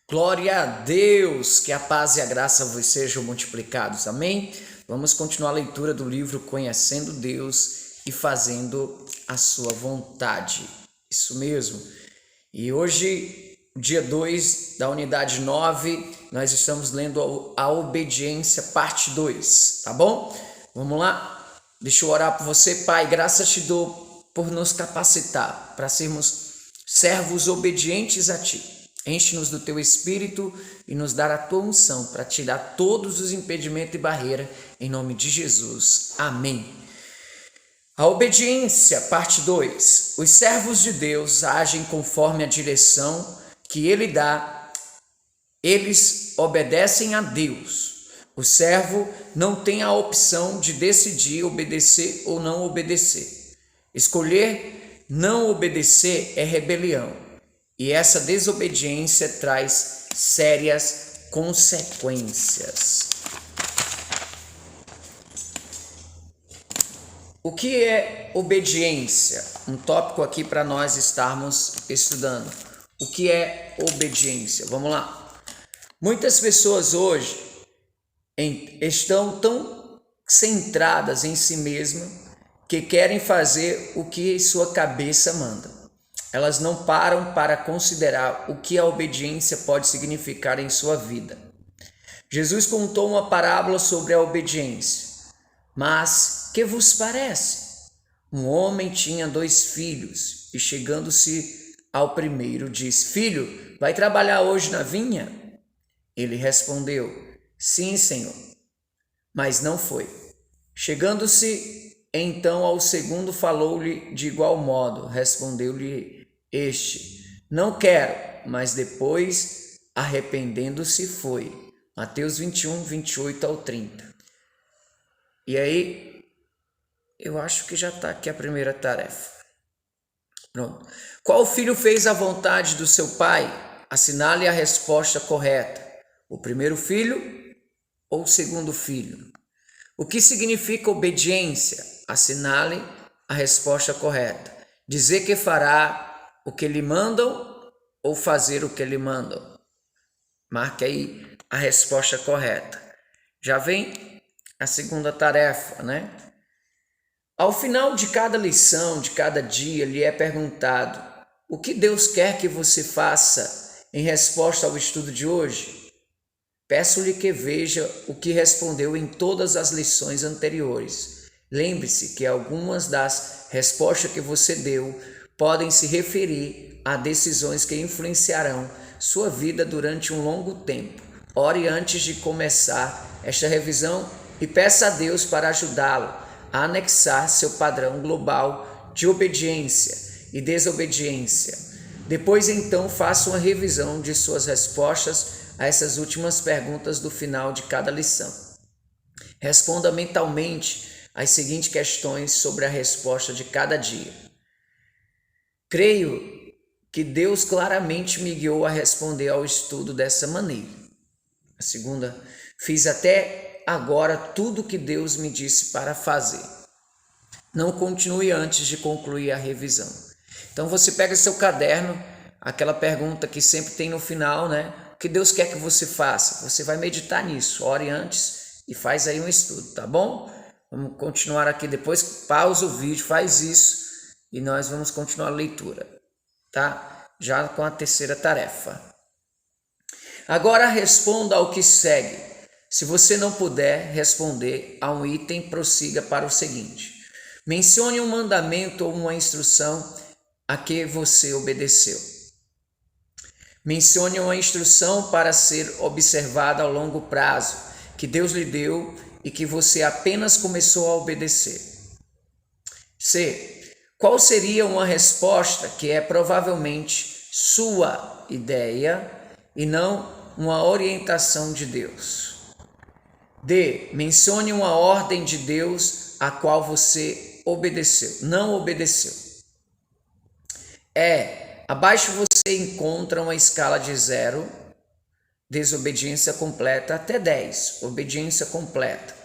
Glória a Deus, que a paz e a graça vos sejam multiplicados, amém? Vamos continuar a leitura do livro Conhecendo Deus e Fazendo a Sua Vontade, isso mesmo. E hoje, dia 2 da unidade 9, nós estamos lendo a obediência, parte 2, tá bom? Vamos lá? Deixa eu orar por você, Pai, graças te dou por nos capacitar para sermos servos obedientes a Ti. Enche-nos do Teu Espírito e nos dar a Tua unção para tirar todos os impedimentos e barreiras, em nome de Jesus. Amém. A obediência, parte 2. Os servos de Deus agem conforme a direção que Ele dá. Eles obedecem a Deus. O servo não tem a opção de decidir obedecer ou não obedecer. Escolher não obedecer é rebelião. E essa desobediência traz sérias consequências. O que é obediência? Um tópico aqui para nós estarmos estudando. O que é obediência? Vamos lá. Muitas pessoas hoje estão tão centradas em si mesmas que querem fazer o que sua cabeça manda. Elas não param para considerar o que a obediência pode significar em sua vida. Jesus contou uma parábola sobre a obediência. Mas que vos parece? Um homem tinha 2 filhos e, chegando-se ao primeiro, disse: Filho, vai trabalhar hoje na vinha? Ele respondeu: Sim, Senhor. Mas não foi. Chegando-se então ao segundo, falou-lhe de igual modo. Respondeu-lhe este: Não quero. Mas depois, arrependendo-se, foi. Mateus 21, 28 ao 30. E aí, eu acho que já está aqui a primeira tarefa. Pronto. Qual filho fez a vontade do seu pai? Assinale a resposta correta. O primeiro filho ou o segundo filho? O que significa obediência? Assinale a resposta correta. Dizer que fará o que lhe mandam ou fazer o que lhe mandam? Marque aí a resposta correta. Já vem a segunda tarefa, né? Ao final de cada lição, de cada dia, lhe é perguntado: o que Deus quer que você faça em resposta ao estudo de hoje? Peço-lhe que veja o que respondeu em todas as lições anteriores. Lembre-se que algumas das respostas que você deu podem se referir a decisões que influenciarão sua vida durante um longo tempo. Ore antes de começar esta revisão e peça a Deus para ajudá-lo a anexar seu padrão global de obediência e desobediência. Depois, então, faça uma revisão de suas respostas a essas últimas perguntas do final de cada lição. Responda mentalmente as seguintes questões sobre a resposta de cada dia. Creio que Deus claramente me guiou a responder ao estudo dessa maneira. A segunda, fiz até agora tudo o que Deus me disse para fazer. Não continue antes de concluir a revisão. Então você pega seu caderno, aquela pergunta que sempre tem no final, né? O que Deus quer que você faça? Você vai meditar nisso, ore antes e faz aí um estudo, tá bom? Vamos continuar aqui, depois pausa o vídeo, faz isso e nós vamos continuar a leitura, tá? Já com a terceira tarefa. Agora responda ao que segue. Se você não puder responder a um item, prossiga para o seguinte. Mencione um mandamento ou uma instrução a que você obedeceu. Mencione uma instrução para ser observada ao longo prazo, que Deus lhe deu e que você apenas começou a obedecer. C. Qual seria uma resposta que é provavelmente sua ideia e não uma orientação de Deus? D. Mencione uma ordem de Deus a qual você obedeceu, não obedeceu. Abaixo você encontra uma escala de 0, desobediência completa, até 10, obediência completa.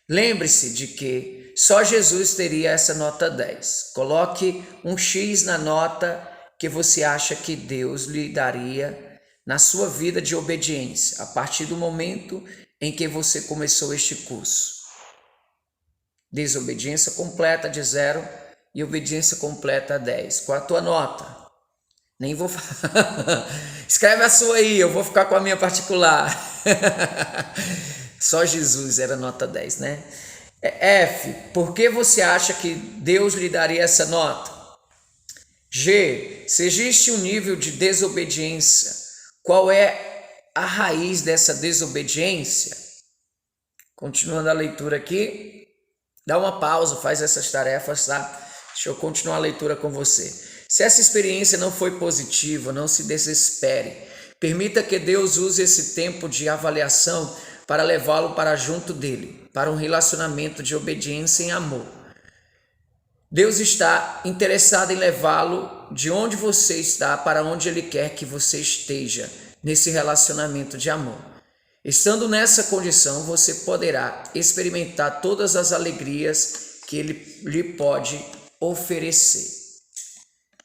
Lembre-se de que só Jesus teria essa nota 10. Coloque um X na nota que você acha que Deus lhe daria na sua vida de obediência, a partir do momento em que você começou este curso? Desobediência completa de 0 e obediência completa a 10. Qual a tua nota? Nem vou falar. Escreve a sua aí, eu vou ficar com a minha particular. Só Jesus era nota 10, né? F, por que você acha que Deus lhe daria essa nota? G, se existe um nível de desobediência, qual é a raiz dessa desobediência? Continuando a leitura aqui, dá uma pausa, faz essas tarefas, tá? Deixa eu continuar a leitura com você. Se essa experiência não foi positiva, não se desespere. Permita que Deus use esse tempo de avaliação para levá-lo para junto dele, para um relacionamento de obediência em amor. Deus está interessado em levá-lo de onde você está para onde Ele quer que você esteja, nesse relacionamento de amor. Estando nessa condição, você poderá experimentar todas as alegrias que Ele lhe pode oferecer.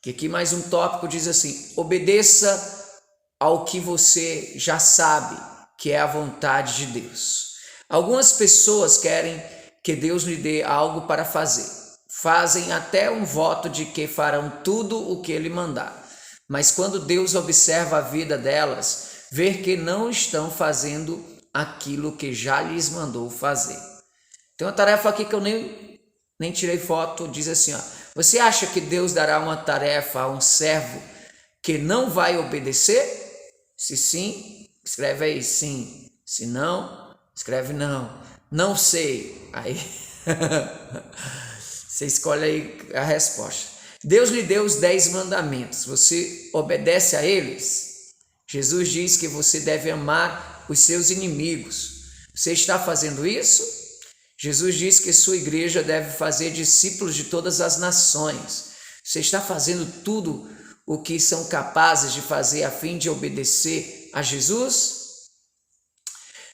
E aqui mais um tópico diz assim: obedeça ao que você já sabe, que é a vontade de Deus. Algumas pessoas querem que Deus lhe dê algo para fazer. Fazem até um voto de que farão tudo o que Ele mandar. Mas quando Deus observa a vida delas, vê que não estão fazendo aquilo que já lhes mandou fazer. Tem uma tarefa aqui que eu nem tirei foto, diz assim, ó: você acha que Deus dará uma tarefa a um servo que não vai obedecer? Se sim, escreve aí sim. Se não, escreve não. Não sei. Aí você escolhe aí a resposta. Deus lhe deu os 10 mandamentos. Você obedece a eles? Jesus diz que você deve amar os seus inimigos. Você está fazendo isso? Jesus diz que sua igreja deve fazer discípulos de todas as nações. Você está fazendo tudo o que são capazes de fazer a fim de obedecer a Jesus?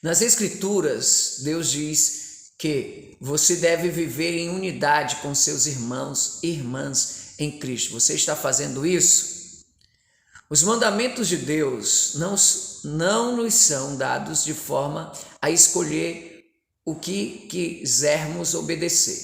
Nas Escrituras, Deus diz que você deve viver em unidade com seus irmãos e irmãs em Cristo. Você está fazendo isso? Os mandamentos de Deus não nos são dados de forma a escolher o que quisermos obedecer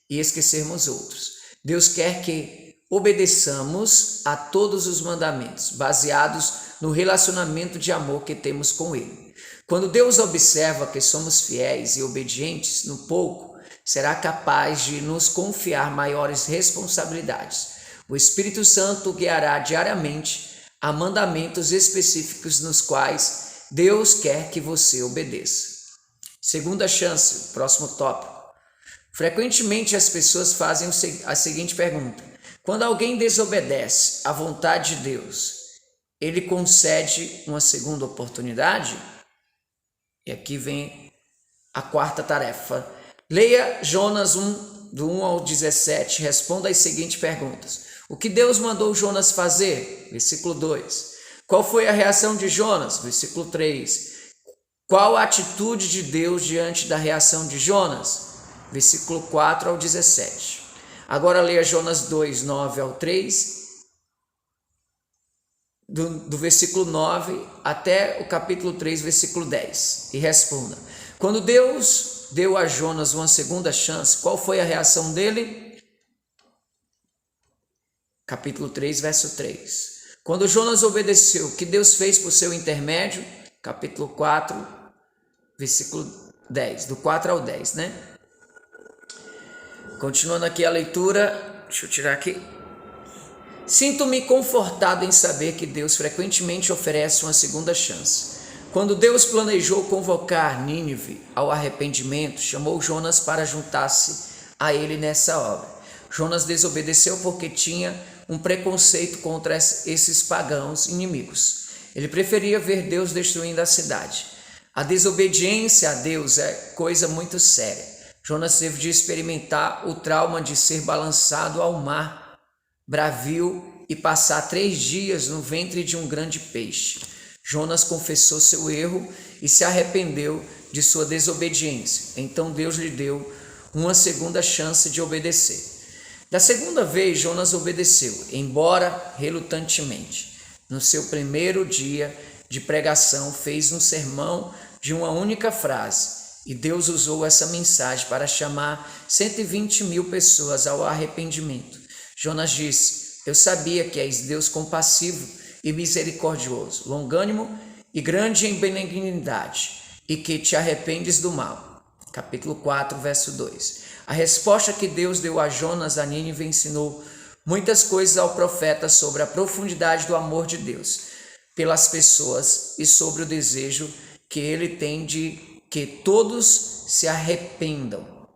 e esquecermos outros. Deus quer que obedeçamos a todos os mandamentos, baseados no relacionamento de amor que temos com Ele. Quando Deus observa que somos fiéis e obedientes no pouco, será capaz de nos confiar maiores responsabilidades. O Espírito Santo guiará diariamente a mandamentos específicos nos quais Deus quer que você obedeça. Segunda chance, próximo tópico. Frequentemente as pessoas fazem a seguinte pergunta: quando alguém desobedece à vontade de Deus, Ele concede uma segunda oportunidade? E aqui vem a quarta tarefa. Leia Jonas 1, do 1 ao 17, responda as seguintes perguntas. O que Deus mandou Jonas fazer? Versículo 2. Qual foi a reação de Jonas? Versículo 3. Qual a atitude de Deus diante da reação de Jonas? Versículo 4 ao 17. Agora leia Jonas 2, 9 ao 3, do versículo 9 até o capítulo 3, versículo 10, e responda. Quando Deus deu a Jonas uma segunda chance, qual foi a reação dele? Capítulo 3, verso 3. Quando Jonas obedeceu, o que Deus fez por seu intermédio? Capítulo 4, versículo 10, do 4 ao 10, né? Continuando aqui a leitura, deixa eu tirar aqui. Sinto-me confortado em saber que Deus frequentemente oferece uma segunda chance. Quando Deus planejou convocar Nínive ao arrependimento, chamou Jonas para juntar-se a ele nessa obra. Jonas desobedeceu porque tinha um preconceito contra esses pagãos inimigos. Ele preferia ver Deus destruindo a cidade. A desobediência a Deus é coisa muito séria. Jonas teve de experimentar o trauma de ser balançado ao mar bravio e passar 3 dias no ventre de um grande peixe. Jonas confessou seu erro e se arrependeu de sua desobediência. Então Deus lhe deu uma segunda chance de obedecer. Da segunda vez, Jonas obedeceu, embora relutantemente. No seu primeiro dia, de pregação fez um sermão de uma única frase. E Deus usou essa mensagem para chamar 120 mil pessoas ao arrependimento. Jonas disse: eu sabia que és Deus compassivo e misericordioso, longânimo e grande em benignidade, e que te arrependes do mal. Capítulo 4, verso 2. A resposta que Deus deu a Jonas a Nínive ensinou muitas coisas ao profeta sobre a profundidade do amor de Deus pelas pessoas e sobre o desejo que ele tem de que todos se arrependam.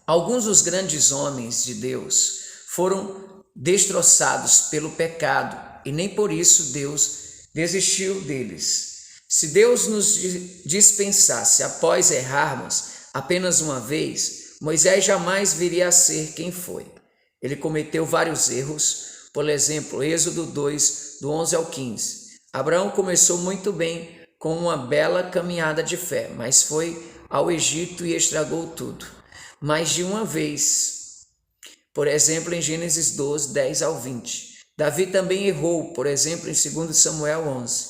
Alguns dos grandes homens de Deus foram destroçados pelo pecado e nem por isso Deus desistiu deles. Se Deus nos dispensasse após errarmos apenas uma vez, Moisés jamais viria a ser quem foi. Ele cometeu vários erros, por exemplo, Êxodo 2, do 11 ao 15. Abraão começou muito bem com uma bela caminhada de fé, mas foi ao Egito e estragou tudo. Mais de uma vez, por exemplo, em Gênesis 12, 10 ao 20. Davi também errou, por exemplo, em 2 Samuel 11.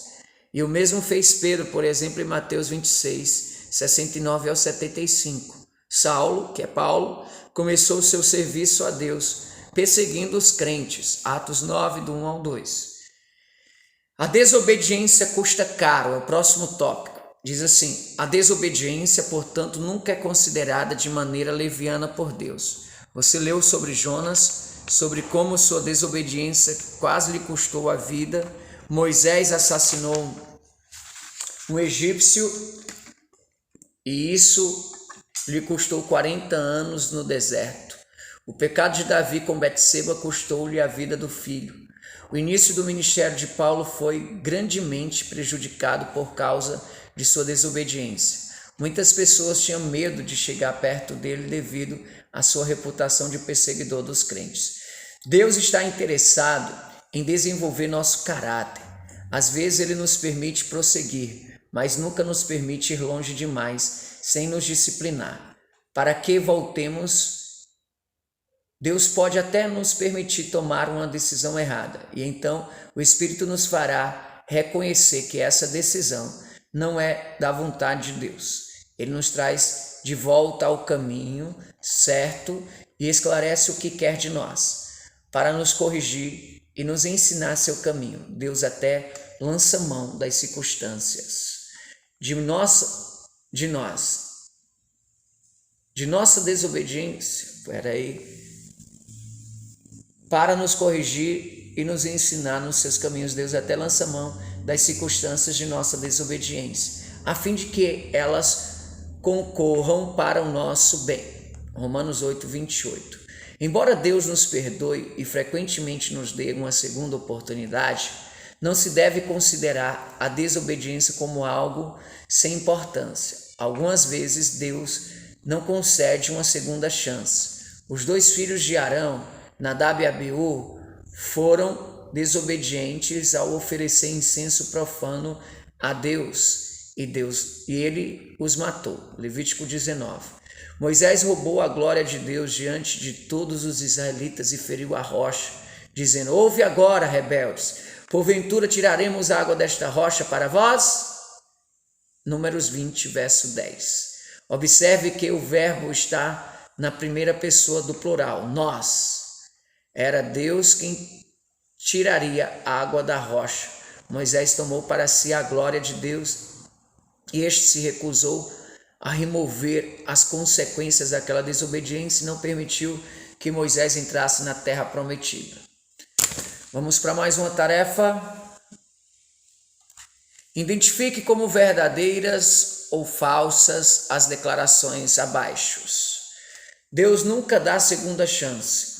E o mesmo fez Pedro, por exemplo, em Mateus 26, 69 ao 75. Saulo, que é Paulo, começou seu serviço a Deus, perseguindo os crentes. Atos 9, do 1 ao 2. A desobediência custa caro, é o próximo tópico. Diz assim: a desobediência, portanto, nunca é considerada de maneira leviana por Deus. Você leu sobre Jonas, sobre como sua desobediência quase lhe custou a vida. Moisés assassinou um egípcio e isso lhe custou 40 anos no deserto. O pecado de Davi com Betseba custou-lhe a vida do filho. O início do ministério de Paulo foi grandemente prejudicado por causa de sua desobediência. Muitas pessoas tinham medo de chegar perto dele devido à sua reputação de perseguidor dos crentes. Deus está interessado em desenvolver nosso caráter. Às vezes ele nos permite prosseguir, mas nunca nos permite ir longe demais sem nos disciplinar. Para que voltemos, Deus pode até nos permitir tomar uma decisão errada, e então o Espírito nos fará reconhecer que essa decisão não é da vontade de Deus. Ele nos traz de volta ao caminho certo e esclarece o que quer de nós, para nos corrigir e nos ensinar seu caminho. Deus até lança mão das circunstâncias de nossa desobediência. Para nos corrigir e nos ensinar nos seus caminhos. Deus até lança mão das circunstâncias de nossa desobediência, a fim de que elas concorram para o nosso bem. Romanos 8, 28. Embora Deus nos perdoe e frequentemente nos dê uma segunda oportunidade, não se deve considerar a desobediência como algo sem importância. Algumas vezes Deus não concede uma segunda chance. Os dois filhos de Arão, Nadab e Abiú, foram desobedientes ao oferecer incenso profano a Deus e ele os matou. Levítico 19. Moisés roubou a glória de Deus diante de todos os israelitas e feriu a rocha, dizendo: ouve agora, rebeldes, porventura tiraremos água desta rocha para vós? Números 20, verso 10. Observe que o verbo está na primeira pessoa do plural, nós. Era Deus quem tiraria a água da rocha. Moisés tomou para si a glória de Deus e este se recusou a remover as consequências daquela desobediência e não permitiu que Moisés entrasse na terra prometida. Vamos para mais uma tarefa. Identifique como verdadeiras ou falsas as declarações abaixo. Deus nunca dá segunda chance.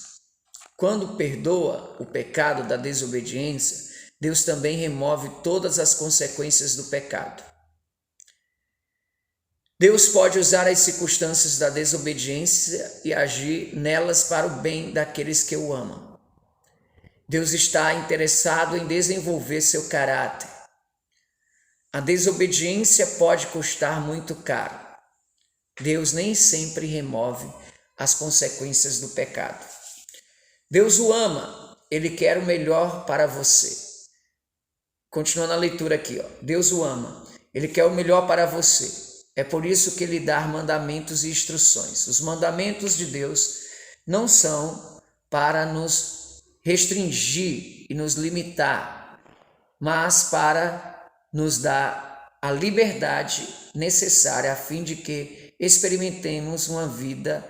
Quando perdoa o pecado da desobediência, Deus também remove todas as consequências do pecado. Deus pode usar as circunstâncias da desobediência e agir nelas para o bem daqueles que o amam. Deus está interessado em desenvolver seu caráter. A desobediência pode custar muito caro. Deus nem sempre remove as consequências do pecado. Deus o ama, Ele quer o melhor para você. Continuando a leitura aqui, ó. Deus o ama. Ele quer o melhor para você. É por isso que ele dá mandamentos e instruções. Os mandamentos de Deus não são para nos restringir e nos limitar, mas para nos dar a liberdade necessária a fim de que experimentemos uma vida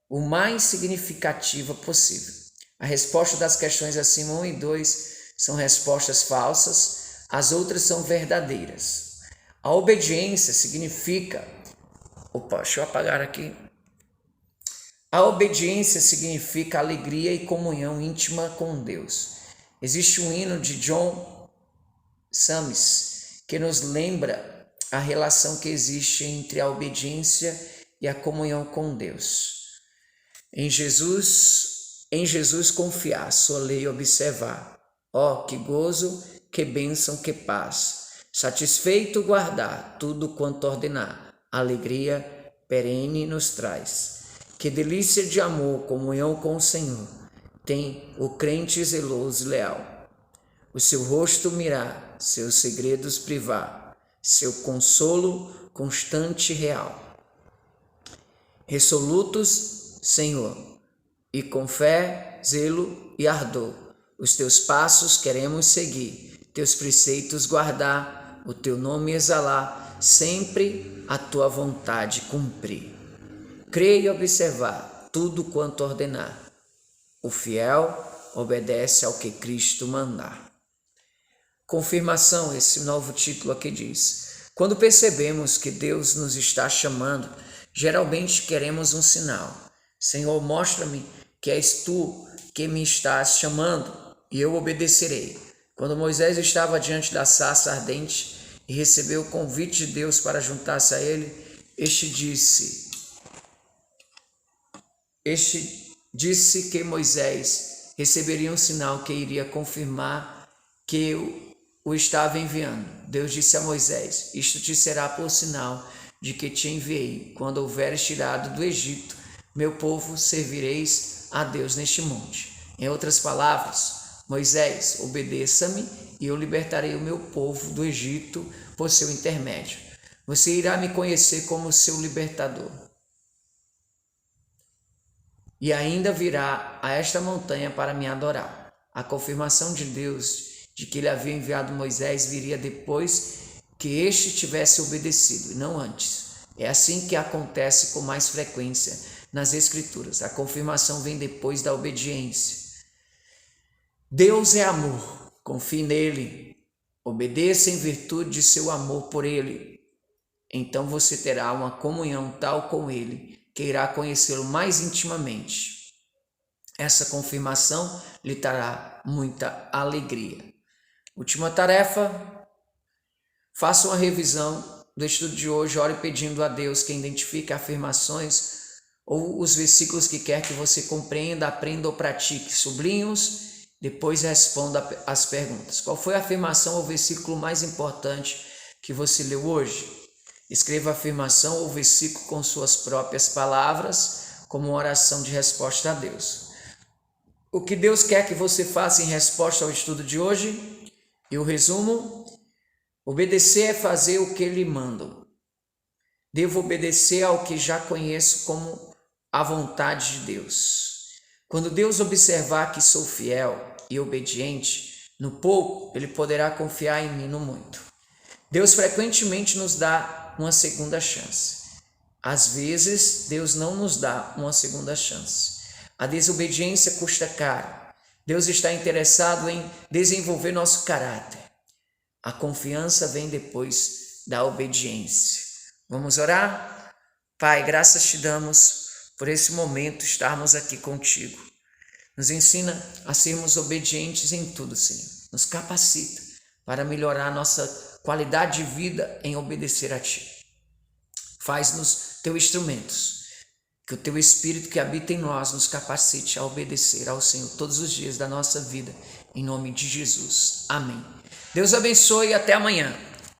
o mais significativa possível. A resposta das questões acima 1 e 2 são respostas falsas, as outras são verdadeiras. A obediência significa... deixa eu apagar aqui. A obediência significa alegria e comunhão íntima com Deus. Existe um hino de John Sammis que nos lembra a relação que existe entre a obediência e a comunhão com Deus. Em Jesus confiar, sua lei observar. Que gozo, que bênção, que paz. Satisfeito guardar tudo quanto ordenar, alegria perene nos traz. Que delícia de amor, comunhão com o Senhor, tem o crente zeloso e leal. O seu rosto mirar, seus segredos privar, seu consolo constante e real. Resolutos, Senhor, e com fé, zelo e ardor, os teus passos queremos seguir, teus preceitos guardar, o teu nome exalar, sempre a tua vontade cumprir. Crer e observar tudo quanto ordenar. O fiel obedece ao que Cristo mandar. Confirmação, esse novo título aqui diz: quando percebemos que Deus nos está chamando, geralmente queremos um sinal. Senhor, mostra-me que és tu que me estás chamando, e eu obedecerei. Quando Moisés estava diante da sarça ardente e recebeu o convite de Deus para juntar-se a ele, este disse que Moisés receberia um sinal que iria confirmar que o estava enviando. Deus disse a Moisés: isto te será por sinal de que te enviei. Quando houveres tirado do Egito, meu povo, servireis a Deus neste monte. Em outras palavras, Moisés, obedeça-me e eu libertarei o meu povo do Egito por seu intermédio. Você irá me conhecer como seu libertador. E ainda virá a esta montanha para me adorar. A confirmação de Deus de que ele havia enviado Moisés viria depois que este tivesse obedecido, e não antes. É assim que acontece com mais frequência nas Escrituras. A confirmação vem depois da obediência. Deus é amor, confie nele, obedeça em virtude de seu amor por ele. Então você terá uma comunhão tal com ele, que irá conhecê-lo mais intimamente. Essa confirmação lhe trará muita alegria. Última tarefa: faça uma revisão do estudo de hoje, ore pedindo a Deus que identifique afirmações ou os versículos que quer que você compreenda, aprenda ou pratique. Sublinhe-os. Depois responda as perguntas. Qual foi a afirmação ou versículo mais importante que você leu hoje? Escreva a afirmação ou versículo com suas próprias palavras, como uma oração de resposta a Deus. O que Deus quer que você faça em resposta ao estudo de hoje? E o resumo: obedecer é fazer o que lhe mandam. Devo obedecer ao que já conheço como a vontade de Deus. Quando Deus observar que sou fiel e obediente no pouco, ele poderá confiar em mim no muito. Deus frequentemente nos dá uma segunda chance. Às vezes, Deus não nos dá uma segunda chance. A desobediência custa caro. Deus está interessado em desenvolver nosso caráter. A confiança vem depois da obediência. Vamos orar? Pai, graças te damos por esse momento estarmos aqui contigo. Nos ensina a sermos obedientes em tudo, Senhor. Nos capacita para melhorar a nossa qualidade de vida em obedecer a Ti. Faz-nos teus instrumentos, que o Teu Espírito que habita em nós nos capacite a obedecer ao Senhor todos os dias da nossa vida, em nome de Jesus. Amém. Deus abençoe e até amanhã.